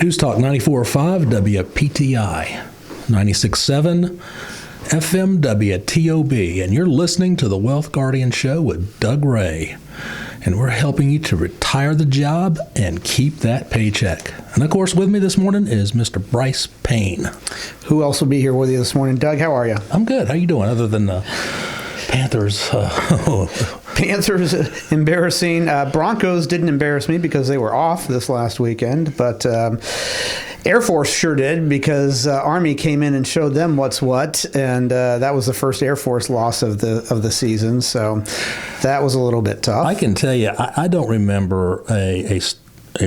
News Talk 94.5 WPTI, 96.7 FM WTOB, and you're listening to the Wealth Guardian Show with Doug Ray. And we're helping you to retire the job and keep that paycheck. And of course, with me this morning is Mr. Brice Payne. Who else will be here with you this morning? Doug, how are you? I'm good. How you doing? Other than Panthers. Panthers, embarrassing. Broncos didn't embarrass me because they were off this last weekend, but Air Force sure did because Army came in and showed them what's what, and that was the first Air Force loss of the season. So that was a little bit tough. I can tell you, I don't remember a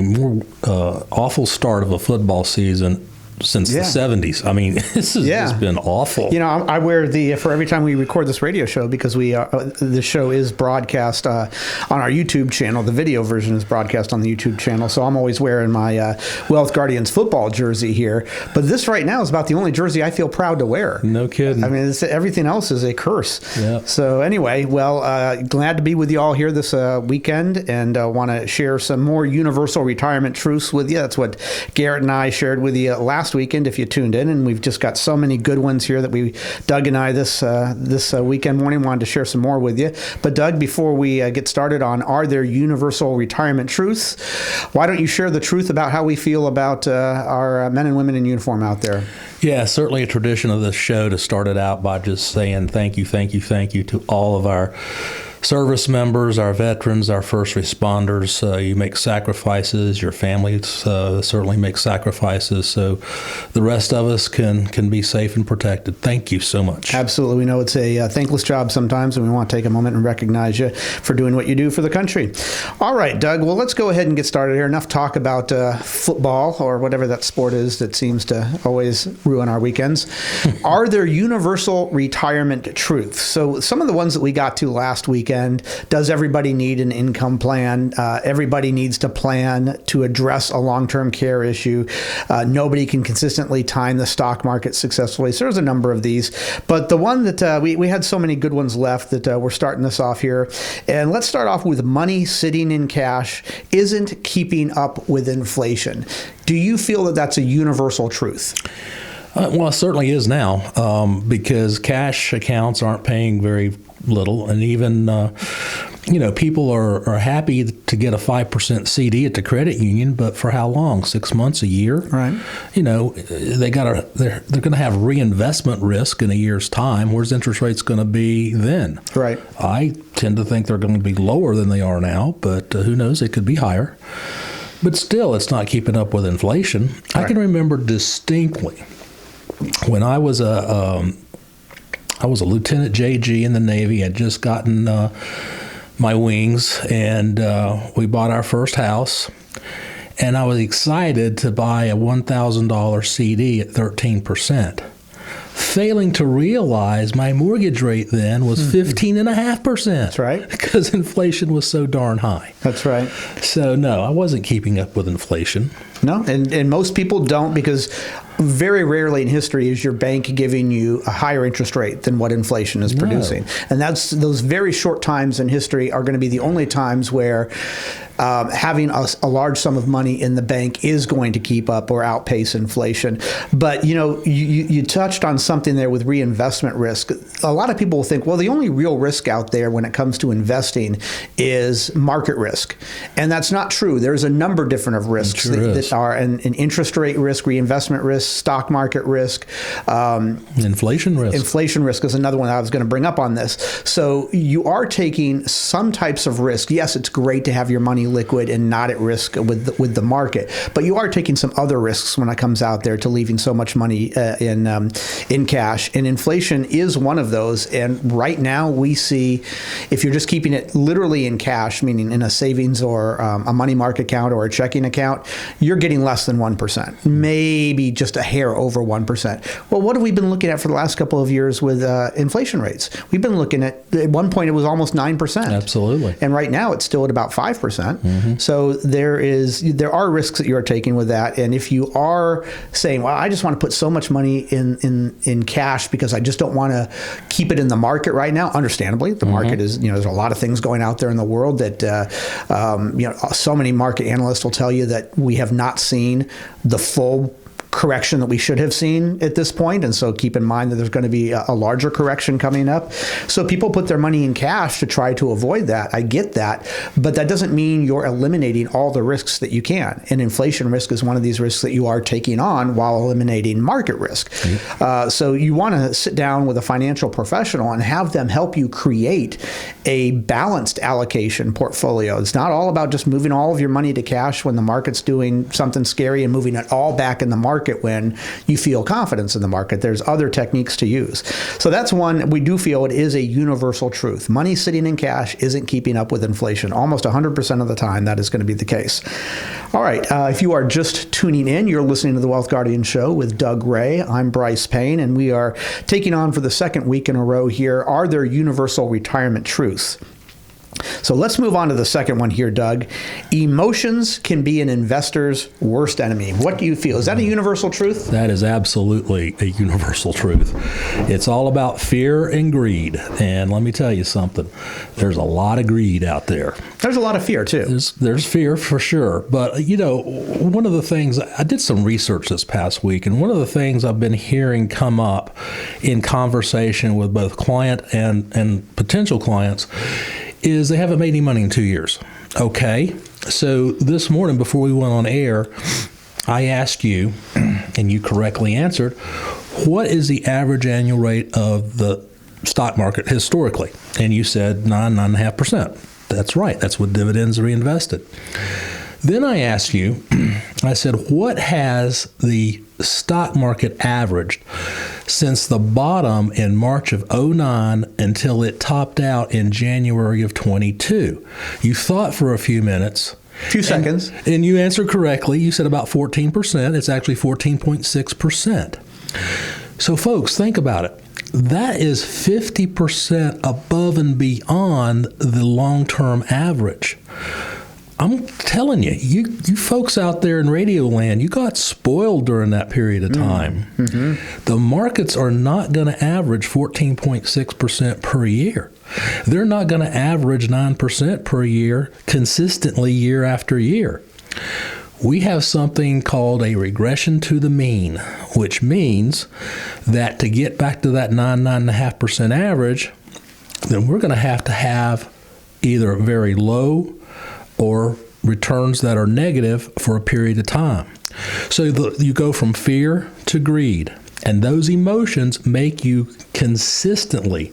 more awful start of a football season since the 70s. I mean, this has just been awful. You know, I wear for every time we record this radio show, because the show is broadcast on our YouTube channel. The video version is broadcast on the YouTube channel. So I'm always wearing my Wealth Guardians football jersey here. But this right now is about the only jersey I feel proud to wear. No kidding. I mean, everything else is a curse. Yeah. So anyway, glad to be with you all here this weekend, and want to share some more universal retirement truths with you. That's what Garrett and I shared with you last weekend, if you tuned in, and we've just got so many good ones here that Doug and I this weekend morning wanted to share some more with you. But Doug, before we get started on are there universal retirement truths, why don't you share the truth about how we feel about our men and women in uniform out there? Yeah, certainly a tradition of this show to start it out by just saying thank you to all of our service members, our veterans, our first responders. You make sacrifices. Your families certainly make sacrifices, so the rest of us can be safe and protected. Thank you so much. Absolutely. We know it's a thankless job sometimes, and we want to take a moment and recognize you for doing what you do for the country. All right, Doug, well, let's go ahead and get started here. Enough talk about football or whatever that sport is that seems to always ruin our weekends. Are there universal retirement truths? So some of the ones that we got to last weekend. Does everybody need an income plan? Everybody needs to plan to address a long-term care issue. Nobody can consistently time the stock market successfully. So there's a number of these. But the one that we had so many good ones left that we're starting this off here. And let's start off with money sitting in cash isn't keeping up with inflation. Do you feel that that's a universal truth? Well, it certainly is now, because cash accounts aren't paying very little, and even people are happy to get a 5% CD at the credit union, but for how long? 6 months, a year? Right. They're going to have reinvestment risk in a year's time. Where's interest rates going to be then? Right. I tend to think they're going to be lower than they are now, but who knows? It could be higher. But still, it's not keeping up with inflation. Right. I can remember distinctly when I was a lieutenant JG in the Navy. I'd just gotten my wings, and we bought our first house. And I was excited to buy a $1,000 CD at 13%. Failing to realize my mortgage rate then was 15.5%. That's right. Because inflation was so darn high. That's right. So, no, I wasn't keeping up with inflation. No, and most people don't, because very rarely in history is your bank giving you a higher interest rate than what inflation is producing. And those very short times in history are going to be the only times where having a large sum of money in the bank is going to keep up or outpace inflation. But, you touched on something there with reinvestment risk. A lot of people will think, well, the only real risk out there when it comes to investing is market risk. And that's not true. There's a number of different risks that are an interest rate risk, reinvestment risk, stock market risk. Inflation risk. Inflation risk is another one I was going to bring up on this. So you are taking some types of risk. Yes, it's great to have your money liquid and not at risk with the market, but you are taking some other risks when it comes out there to leaving so much money in cash. And inflation is one of those. And right now we see, if you're just keeping it literally in cash, meaning in a savings or a money market account or a checking account, you're getting less than 1%, maybe just a hair over 1%. Well, what have we been looking at for the last couple of years with inflation rates? We've been looking at one point it was almost 9%. Absolutely. And right now it's still at about 5%. So there are risks that you are taking with that. And if you are saying, well, I just want to put so much money in cash because I just don't want to keep it in the market right now, understandably, the market is, there's a lot of things going out there in the world that, so many market analysts will tell you that we have not seen the full correction that we should have seen at this point. And so keep in mind that there's going to be a larger correction coming up. So people put their money in cash to try to avoid that. I get that. But that doesn't mean you're eliminating all the risks that you can. And inflation risk is one of these risks that you are taking on while eliminating market risk. So you want to sit down with a financial professional and have them help you create a balanced allocation portfolio. It's not all about just moving all of your money to cash when the market's doing something scary and moving it all back in the market when you feel confidence in the market. There's other techniques to use. So that's one, we do feel it is a universal truth. Money sitting in cash isn't keeping up with inflation. Almost 100% of the time, that is going to be the case. All right. If you are just tuning in, you're listening to The Wealth Guardian Show with Doug Ray. I'm Brice Payne, and we are taking on for the second week in a row here, Are There Universal Retirement Truths? So let's move on to the second one here, Doug. Emotions can be an investor's worst enemy. What do you feel? Is that a universal truth? That is absolutely a universal truth. It's all about fear and greed. And let me tell you something. There's a lot of greed out there. There's a lot of fear, too. There's fear for sure. But, one of the things, I did some research this past week, and one of the things I've been hearing come up in conversation with both client and potential clients is they haven't made any money in 2 years. Okay, so this morning before we went on air, I asked you, and you correctly answered, what is the average annual rate of the stock market historically? And you said 9.5%. That's right. That's with dividends reinvested. Then I asked you, I said, what has the stock market averaged since the bottom in March of 2009 until it topped out in January of 22? You thought for a few minutes. Few seconds. And you answered correctly. You said about 14%. It's actually 14.6%. So folks, think about it. That is 50% above and beyond the long-term average. I'm telling you, you folks out there in radio land, you got spoiled during that period of time. The markets are not going to average 14.6% per year. They're not going to average 9% per year consistently year after year. We have something called a regression to the mean, which means that to get back to that 9.5% average, then we're going to have either very low or returns that are negative for a period of time. So you go from fear to greed, and those emotions make you consistently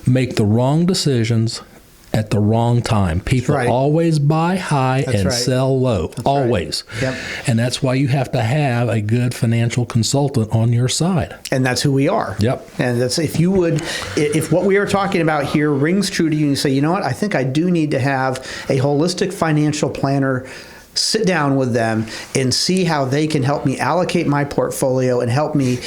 make the wrong decisions at the wrong time. People always buy high and sell low, always. Yep. And that's why you have to have a good financial consultant on your side. And that's who we are. Yep. And that's if what we are talking about here rings true to you, and you say, you know what, I think I do need to have a holistic financial planner sit down with them and see how they can help me allocate my portfolio and help me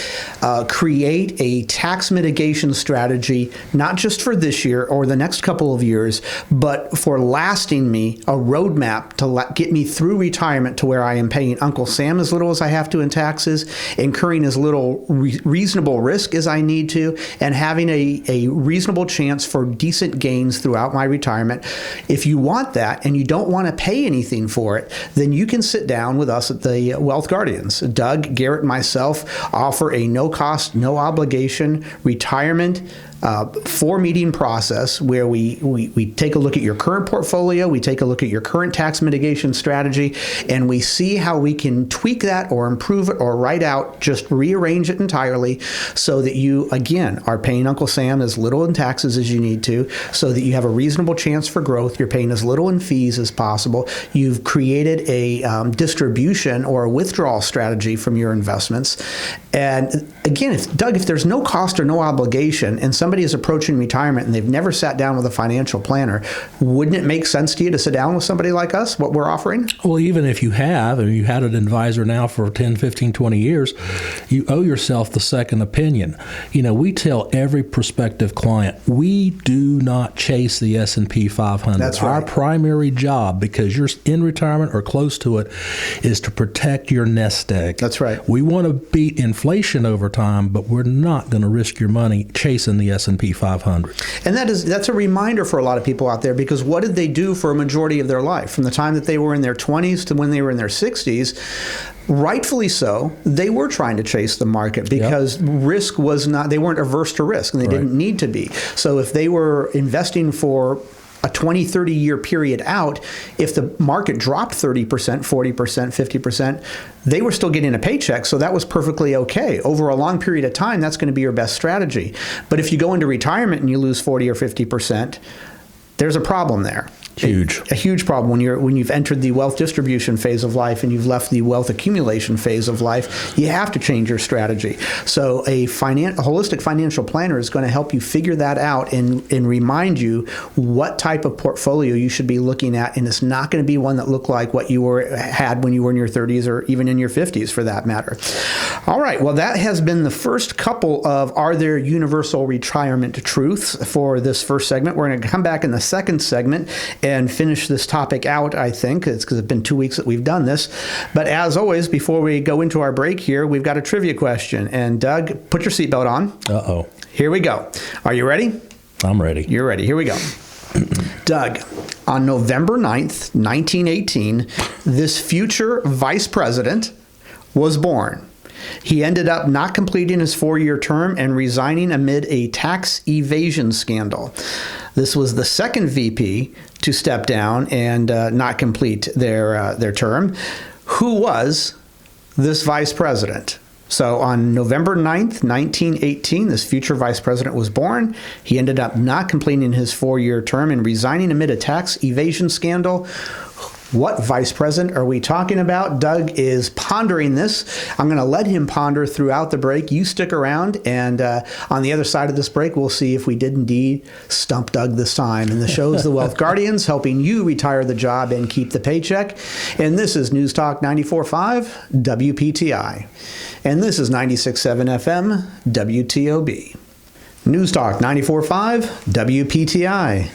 create a tax mitigation strategy, not just for this year or the next couple of years, but for lasting me a roadmap to get me through retirement to where I am paying Uncle Sam as little as I have to in taxes, incurring as little reasonable risk as I need to, and having a reasonable chance for decent gains throughout my retirement. If you want that and you don't want to pay anything for it, then you can sit down with us at the Wealth Guardians. Doug, Garrett, and myself offer a no-cost, no-obligation retirement 4-meeting process where we take a look at your current portfolio, we take a look at your current tax mitigation strategy, and we see how we can tweak that or improve it or write out, just rearrange it entirely so that you, again, are paying Uncle Sam as little in taxes as you need to, so that you have a reasonable chance for growth. You're paying as little in fees as possible. You've created a distribution or a withdrawal strategy from your investments. And again, if there's no cost or no obligation, and somebody somebody is approaching retirement and they've never sat down with a financial planner, wouldn't it make sense to you to sit down with somebody like us, what we're offering? Well, even if you have, and you had an advisor now for 10, 15, 20 years, you owe yourself the second opinion. We tell every prospective client, we do not chase the S&P 500. That's right. Our primary job, because you're in retirement or close to it, is to protect your nest egg. That's right. We want to beat inflation over time, but we're not going to risk your money chasing the S&P 500. And that's a reminder for a lot of people out there, because what did they do for a majority of their life? From the time that they were in their 20s to when they were in their 60s, rightfully so, they were trying to chase the market because risk was not, they weren't averse to risk, and they didn't need to be. So if they were investing for a 20, 30-year period out, if the market dropped 30%, 40%, 50%, they were still getting a paycheck, so that was perfectly okay. Over a long period of time, that's going to be your best strategy. But if you go into retirement and you lose 40 or 50%, there's a problem there. Huge. A huge problem when you've entered the wealth distribution phase of life and you've left the wealth accumulation phase of life. You have to change your strategy. So a holistic financial planner is going to help you figure that out and remind you what type of portfolio you should be looking at, and it's not going to be one that looked like what you had when you were in your 30s or even in your 50s for that matter. All right, well, that has been the first couple of Are There Universal Retirement Truths for this first segment. We're going to come back in the second segment and finish this topic out, I think. It's because it's been 2 weeks that we've done this. But as always, before we go into our break here, we've got a trivia question. And Doug, put your seatbelt on. Uh-oh. Here we go. Are you ready? I'm ready. You're ready. Here we go. Doug, on November 9th, 1918, this future vice president was born. He ended up not completing his 4-year term and resigning amid a tax evasion scandal. This was the second VP to step down and not complete their term. Who was this vice president? So on November 9th, 1918, this future vice president was born. He ended up not completing his 4-year term and resigning amid a tax evasion scandal. What vice president are we talking about? Doug is pondering this. I'm going to let him ponder throughout the break. You stick around, and on the other side of this break, we'll see if we did indeed stump Doug this time. And the show is The Wealth Guardians, helping you retire the job and keep the paycheck. And this is News Talk 94.5 WPTI. And this is 96.7 FM WTOB. News Talk 94.5 WPTI.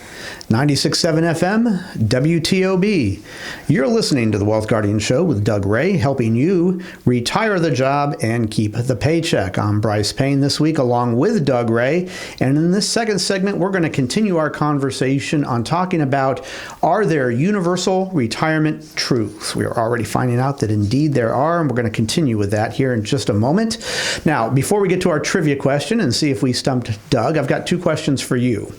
96.7 FM, WTOB. You're listening to The Wealth Guardian Show with Doug Ray, helping you retire the job and keep the paycheck. I'm Brice Payne this week, along with Doug Ray. And in this second segment, we're going to continue our conversation on talking about, are there universal retirement truths? We are already finding out that indeed there are, and we're going to continue with that here in just a moment. Now, before we get to our trivia question and see if we stumped Doug, I've got two questions for you.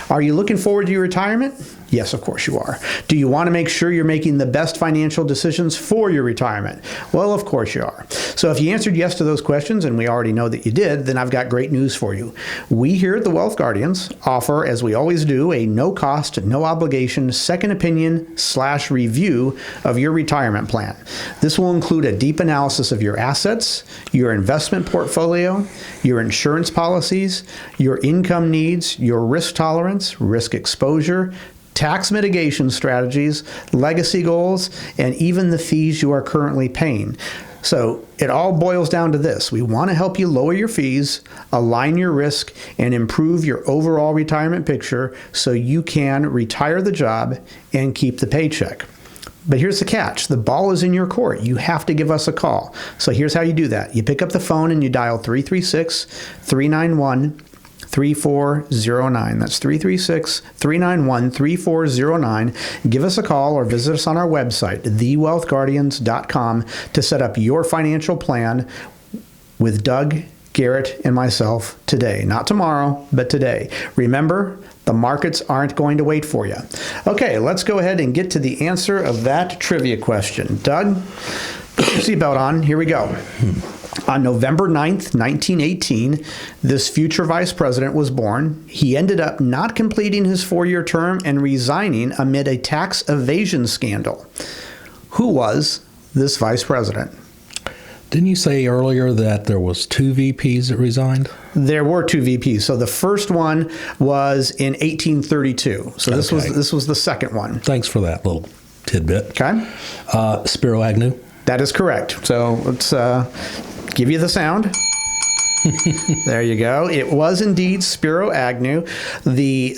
Are you looking forward to your retirement? Yes, of course you are. Do you want to make sure you're making the best financial decisions for your retirement? Well, of course you are. So if you answered yes to those questions, and we already know that you did, then I've got great news for you. We here at the Wealth Guardians offer, as we always do, a no-cost, no-obligation second opinion/review of your retirement plan. This will include a deep analysis of your assets, your investment portfolio, your insurance policies, your income needs, your risk tolerance, risk exposure, tax mitigation strategies, legacy goals, and even the fees you are currently paying. So it all boils down to this. We want to help you lower your fees, align your risk, and improve your overall retirement picture so you can retire the job and keep the paycheck. But here's the catch. The ball is in your court. You have to give us a call. So here's how you do that. You pick up the phone and you dial 336-391-3409. That's 336-391-3409. Give us a call or visit us on our website, thewealthguardians.com, to set up your financial plan with Doug, Garrett, and myself today. Not tomorrow, but today. Remember, the markets aren't going to wait for you. Okay, let's go ahead and get to the answer of that trivia question. Doug, put your seatbelt on. Here we go. On November 9th, 1918, this future vice president was born. He ended up not completing his 4-year term and resigning amid a tax evasion scandal. Who was this vice president? Didn't you say earlier that there was 2 VPs that resigned? There were 2 VPs. So the first one was in 1832. So this was the second one. Thanks for that little tidbit. Okay. Spiro Agnew? That is correct. So let's give you the sound. There you go. It was indeed Spiro Agnew. He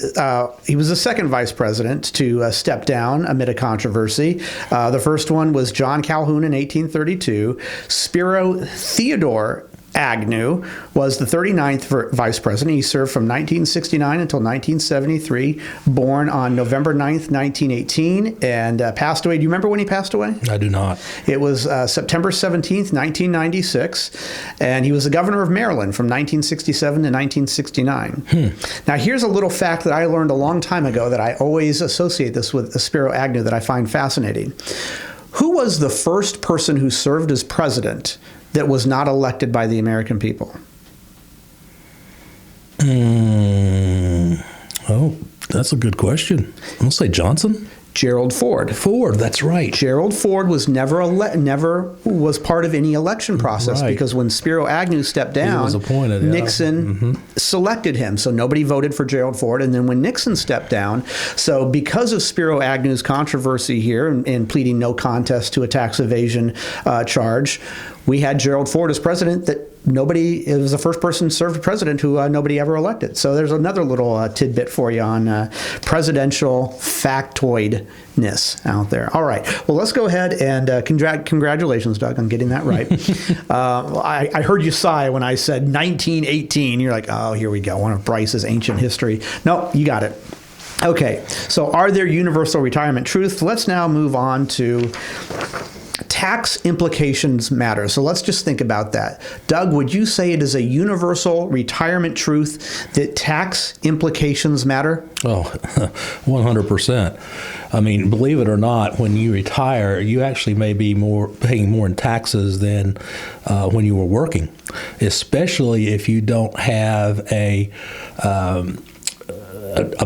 was the second vice president to step down amid a controversy. The first one was John Calhoun in 1832. Spiro Theodore Agnew was the 39th vice president. He served from 1969 until 1973, born on November 9th, 1918, and passed away. Do you remember when he passed away? I do not. It was September 17th, 1996, and he was the governor of Maryland from 1967 to 1969. Now, here's a little fact that I learned a long time ago that I always associate this with Spiro Agnew that I find fascinating. Who was the first person who served as president that was not elected by the American people? Oh, that's a good question. I'm going to say Johnson? Gerald Ford. Ford, that's right. Gerald Ford was never was part of any election process because when Spiro Agnew stepped down, he was appointed, Nixon selected him. So nobody voted for Gerald Ford. And then when Nixon stepped down, so because of Spiro Agnew's controversy here in pleading no contest to a tax evasion charge, we had Gerald Ford as president it was the first person served president who nobody ever elected. So there's another little tidbit for you on presidential factoidness out there. All right. Well, let's go ahead and congratulations, Doug, on getting that right. I heard you sigh when I said 1918. You're like, oh, here we go. One of Brice's ancient history. No, you got it. Okay. So are there universal retirement truths? Let's now move on to tax implications matter. So let's just think about that. Doug, would you say it is a universal retirement truth that tax implications matter? Oh, 100%. I mean, believe it or not, when you retire, you actually may be paying more in taxes than when you were working, especially if you don't have a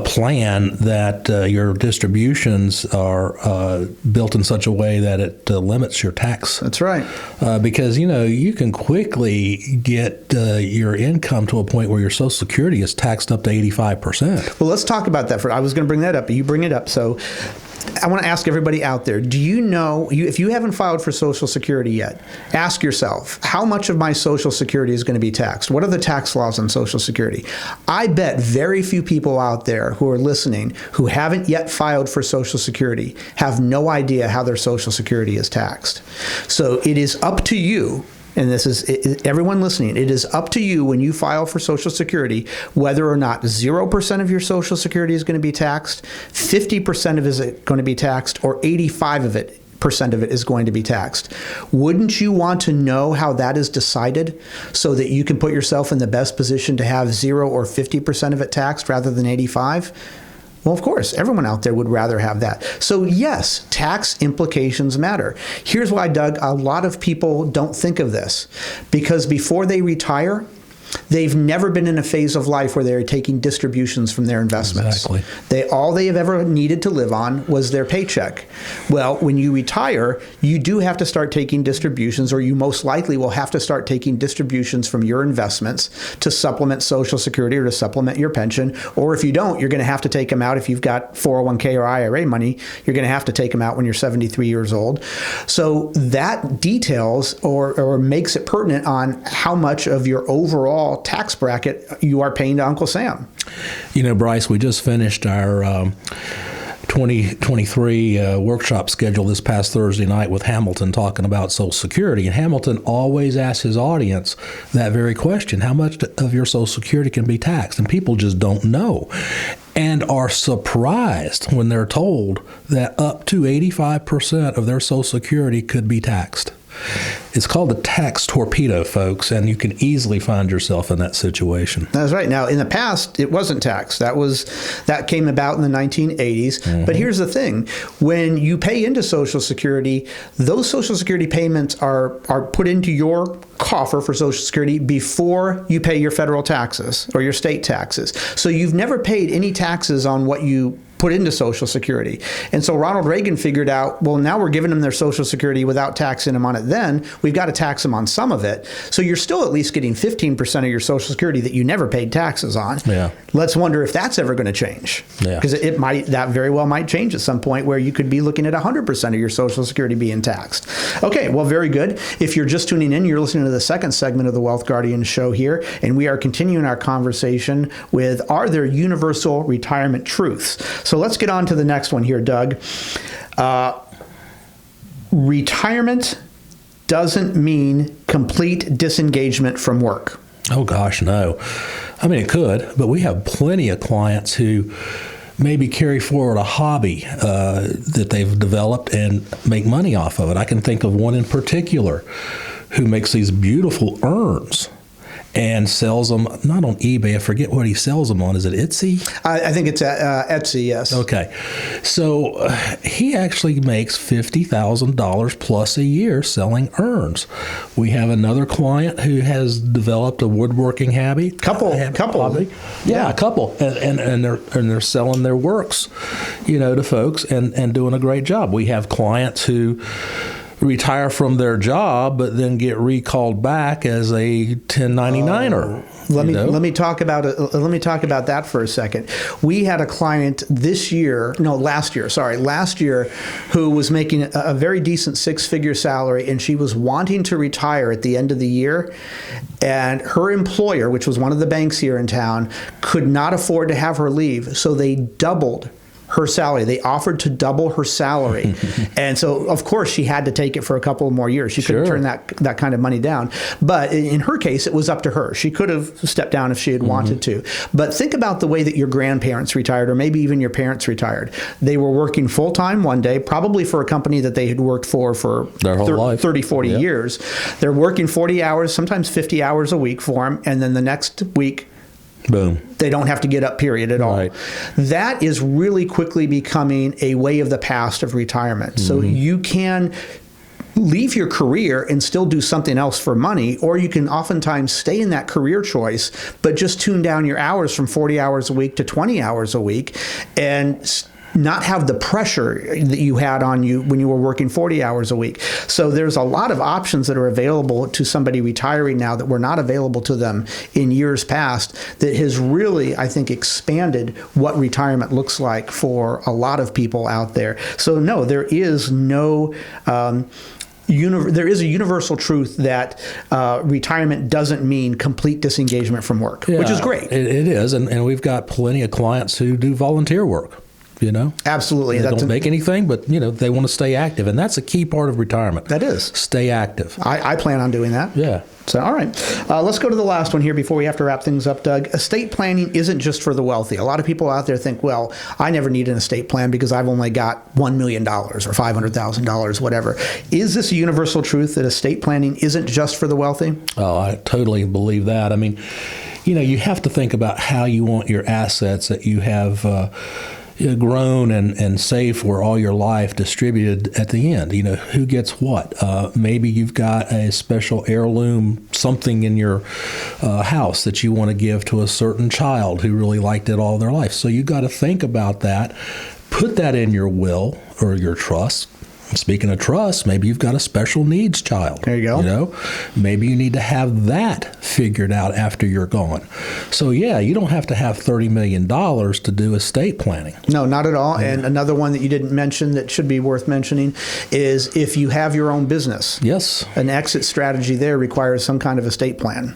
plan that your distributions are built in such a way that it limits your tax. That's right. Because, you can quickly get your income to a point where your Social Security is taxed up to 85%. Well, let's talk about that. I was going to bring that up, but you bring it up. So I want to ask everybody out there, do you know, if you haven't filed for Social Security yet, ask yourself, how much of my Social Security is going to be taxed? What are the tax laws on Social Security? I bet very few people out there who are listening who haven't yet filed for Social Security have no idea how their Social Security is taxed. So it is up to you. And this is everyone listening. It is up to you when you file for Social Security whether or not 0% of your Social Security is going to be taxed, 50% of it is going to be taxed, or 85% of it is going to be taxed. Wouldn't you want to know how that is decided so that you can put yourself in the best position to have 0 or 50% of it taxed rather than 85%? Well, of course, everyone out there would rather have that. So yes, tax implications matter. Here's why, Doug, a lot of people don't think of this. Because before they retire, they've never been in a phase of life where they're taking distributions from their investments. Exactly. All they have ever needed to live on was their paycheck. Well, when you retire, you do have to start taking distributions, or you most likely will have to start taking distributions from your investments to supplement Social Security or to supplement your pension. Or if you don't, you're going to have to take them out. If you've got 401k or IRA money, you're going to have to take them out when you're 73 years old. So that details or makes it pertinent on how much of your overall tax bracket you are paying to Uncle Sam. Brice, we just finished our 2023 workshop schedule this past Thursday night with Hamilton talking about Social Security. And Hamilton always asks his audience that very question: how much of your Social Security can be taxed? And people just don't know and are surprised when they're told that up to 85% of their Social Security could be taxed. It's called a tax torpedo, folks, and you can easily find yourself in that situation. That's right. Now, in the past, it wasn't taxed. That came about in the 1980s. Mm-hmm. But here's the thing. When you pay into Social Security, those Social Security payments are put into your coffer for Social Security before you pay your federal taxes or your state taxes. So you've never paid any taxes on what you put into Social Security. And so Ronald Reagan figured out, well, now we're giving them their Social Security without taxing them on it. Then we've got to tax them on some of it. So you're still at least getting 15% of your Social Security that you never paid taxes on. Yeah. Let's wonder if that's ever going to change. Because that very well might change at some point where you could be looking at 100% of your Social Security being taxed. Okay, well, very good. If you're just tuning in, you're listening to the second segment of the Wealth Guardian show here, and we are continuing our conversation with, are there universal retirement truths? So let's get on to the next one here, Doug. Retirement doesn't mean complete disengagement from work. Oh, gosh, no. I mean, it could, but we have plenty of clients who maybe carry forward a hobby that they've developed and make money off of it. I can think of one in particular who makes these beautiful urns and sells them, not on eBay, I forget what he sells them on. Is it Etsy? I think it's Etsy, yes. Okay. So he actually makes $50,000 plus a year selling urns. We have another client who has developed a woodworking hobby. Couple. Yeah, a couple. And they're selling their works, to folks and doing a great job. We have clients who retire from their job, but then get recalled back as a 1099er. Let me talk about that for a second. We had a client last year, who was making a very decent six-figure salary, and she was wanting to retire at the end of the year, and her employer, which was one of the banks here in town, could not afford to have her leave, so they doubled her salary. They offered to double her salary. And so, of course, she had to take it for a couple more years. She couldn't turn that kind of money down. But in her case, it was up to her. She could have stepped down if she had wanted to. But think about the way that your grandparents retired, or maybe even your parents retired. They were working full-time one day, probably for a company that they had worked for their whole life. 30, 40 years. They're working 40 hours, sometimes 50 hours a week for them, and then the next week, boom. They don't have to get up, period, at all. Right. That is really quickly becoming a way of the past of retirement. So you can leave your career and still do something else for money, or you can oftentimes stay in that career choice, but just tune down your hours from 40 hours a week to 20 hours a week and not have the pressure that you had on you when you were working 40 hours a week. So there's a lot of options that are available to somebody retiring now that were not available to them in years past, that has really, I think, expanded what retirement looks like for a lot of people out there. So no, there is no there is a universal truth that retirement doesn't mean complete disengagement from work, which is great. It is, and we've got plenty of clients who do volunteer work. Absolutely. They don't make anything, but they want to stay active, and that's a key part of retirement. That is. Stay active. I plan on doing that. Yeah. So, all right. Let's go to the last one here before we have to wrap things up, Doug. Estate planning isn't just for the wealthy. A lot of people out there think, well, I never need an estate plan because I've only got $1 million or $500,000, whatever. Is this a universal truth that estate planning isn't just for the wealthy? Oh, I totally believe that. I mean, you have to think about how you want your assets that you have grown and saved for all your life distributed at the end. Who gets what? Maybe you've got a special heirloom, something in your house that you want to give to a certain child who really liked it all their life. So you got to think about that, put that in your will or your trust. Speaking of trust, maybe you've got a special needs child. There you go. Maybe you need to have that figured out after you're gone. So, you don't have to have $30 million to do estate planning. No, not at all. And another one that you didn't mention that should be worth mentioning is if you have your own business. Yes. An exit strategy there requires some kind of estate plan.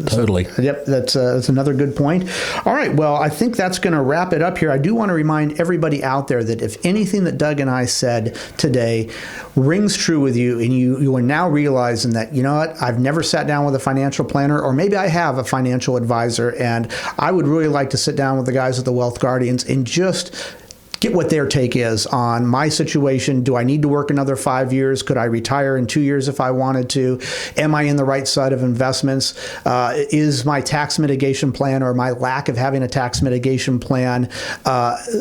Totally. Yep, that's another good point. All right, well, I think that's going to wrap it up here. I do want to remind everybody out there that if anything that Doug and I said today rings true with you, and you are now realizing that, I've never sat down with a financial planner, or maybe I have a financial advisor, and I would really like to sit down with the guys at the Wealth Guardians and just get what their take is on my situation. Do I need to work another 5 years? Could I retire in 2 years if I wanted to? Am I in the right side of investments? Is my tax mitigation plan, or my lack of having a tax mitigation plan,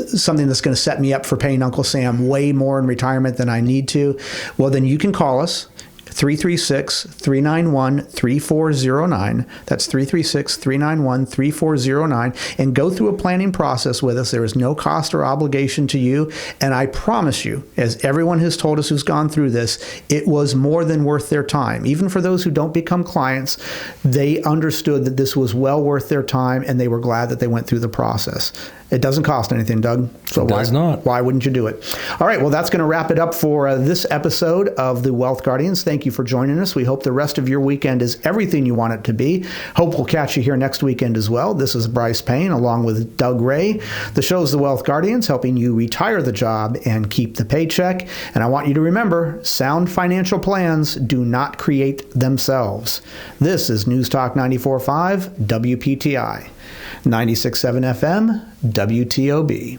something that's going to set me up for paying Uncle Sam way more in retirement than I need to? Well, then you can call us. 336-391-3409. That's 336-391-3409. And go through a planning process with us. There is no cost or obligation to you. And I promise you, as everyone has told us who's gone through this, it was more than worth their time. Even for those who don't become clients, they understood that this was well worth their time, and they were glad that they went through the process. It doesn't cost anything, Doug. So it does not. Why wouldn't you do it? All right, well, that's going to wrap it up for this episode of the Wealth Guardians. Thank you for joining us. We hope the rest of your weekend is everything you want it to be. Hope we'll catch you here next weekend as well. This is Brice Payne along with Doug Ray. The show's the Wealth Guardians, helping you retire the job and keep the paycheck. And I want you to remember, sound financial plans do not create themselves. This is News Talk 94.5 WPTI. 96.7 FM, WTOB.